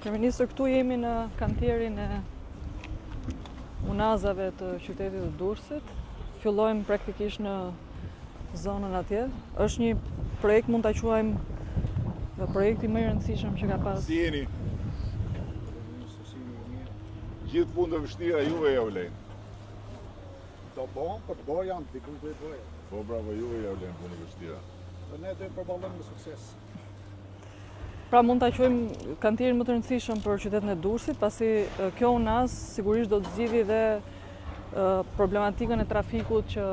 Kryeministër, këtu jemi në kantierin e unazave të qytetit të Durrësit. Fillojmë praktikisht në zonën atje. Është një projekt, mund ta quajmë projekti më i rëndësishëm që ka pas. Si jeni? Gjithë punë të vështira juve ja vlen. Do bëhen, për të bërë janë, dikun të bëjë. Po bravo, juve ja vlen punë të vështira. Dhe ne do të përballojmë me sukses. Pra mund ta quajmë kantierin më të rëndësishëm për qytetin e Durrësit, pasi kjo unaz sigurisht do të zgjidhë dhe problematikën e trafikut që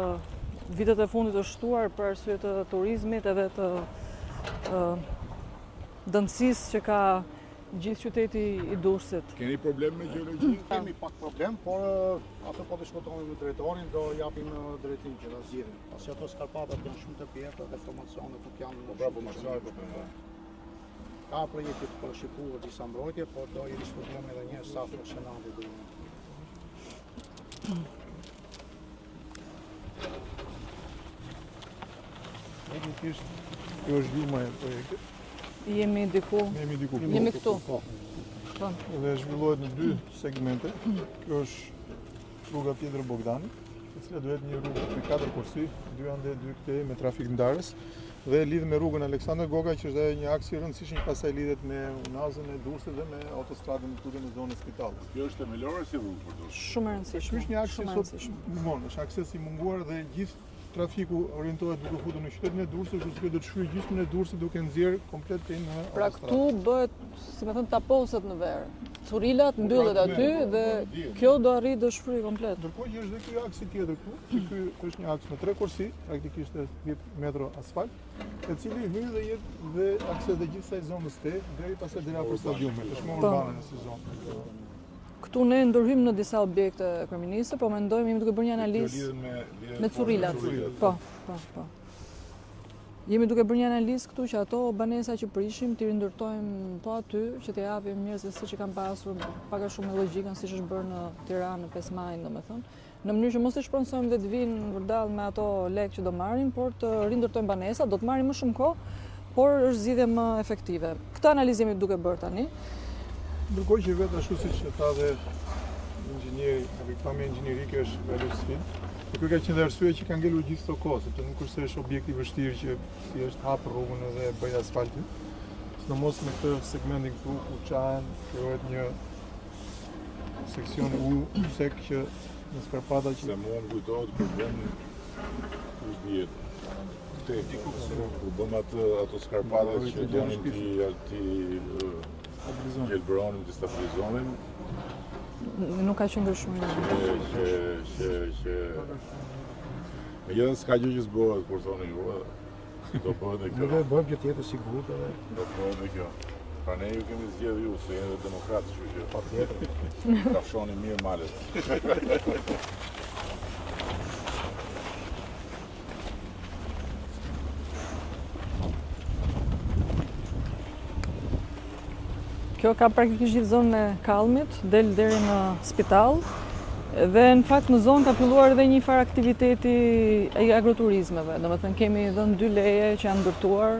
vitet e fundit është shtuar për arsye të turizmit edhe të dëmësisë që ka gjithë qyteti i Durrësit. Keni problem me gjeologji? Kemi pak problem, por ato po të shkotojmë me drejtorin, do japim drejtim që ta zgjidhim. Pasi ato skarpatat janë shumë të pjekura dhe formacionet nuk janë. Po bravo, marrë. Ka projekte të përshikuar disa mbrojtje, por do i diskutojmë edhe një sa funksionante do. Kjo është gjuma e projektit. Jemi diku. Jemi këtu. Po. Dhe zhvillohet në dy segmente. Kjo është rruga Pjetër Bogdani, e cila duhet një rrugë me 4 kursi, 2 ande 2 këtej me trafik ndarës. Dhe lidh me rrugën Aleksandër Goga, që është një aks i rëndësishëm, pastaj lidhet me unazën e Durrësit dhe me autostradën këtu në zonën e Spitalit. Kjo është themelore si rrugë për Durrës. Shumë e rëndësishme. Ky është një aks që sot mungon, është akses i munguar dhe gjithë trafiku orientohet duke futur në qytetin e Durrësit, kështu që do të shfryjë gjithë në Durrësit duke nxjerr komplet në autostradë. Pra këtu bëhet, si më thënë, taposet në verë. Curilat mbyllet aty dhe kjo do arrijë të shfryjë komplet. Ndërkohë që është dhe ky aksi tjetër këtu, që ky është një aks me 3 kursi, praktikisht 10 metro asfalt, e cili hyn dhe jep dhe akses dhe gjithsaj zonës te deri pastaj deri afër stadiumit, është më urbane në si zonë. Këtu ne ndërhyjmë në disa objekte kryeministre, po mendojmë jemi duke bërë një analizë me curilat. Po. Jemi duke bërë një analizë këtu që ato banesa që prishim t'i rindërtojmë po aty, që t'i japim njerëzve siç i kanë pasur, pak a shumë me logjikën siç është bërë në Tiranë, në 5 Maj, domethënë, në mënyrë që mos i shponsojmë dhe të vinë vërdall me ato lekë që do marrin, por të rindërtojmë banesa, do të marrin më shumë kohë, por është zgjidhje më efektive. Këtë analizë jemi duke bërë tani. Ndërkohë që vetë ashtu siç e tha dhe inxhinieri, pikpamja inxhinierike është vetë sfidë. Kjo ka qenë arsye që ka ngelur gjithë këto kohë, sepse nuk është se është objekt i vështirë që thjesht hap rrugën edhe bëj asfaltin. Sidomos me këtë segmentin këtu ku çahen, krijohet një seksion sek që në skarpata që se mua më kujtohet problemin ku dihet. Ku bëm ato skarpatat që donin ti gjelbëronin, ti stabilizonin. Nuk ka qenë shumë. Megjithëse s'ka gjë që s'bëhet, kur thonë ju, do bëhet dhe kjo. Ne bëjmë gjë tjetër sigurt edhe. Do bëhet dhe kjo. Pra ne ju kemi zgjedhur ju, se jeni demokratë, kështu që Patjetër. kafshoni mirë malet. Kjo ka praktikisht gjithë zonën e Kallmit, del deri në Spital. Dhe në fakt në zonë ka filluar edhe një farë aktiviteti i agroturizmeve. Domethënë kemi dhënë 2 leje që janë ndërtuar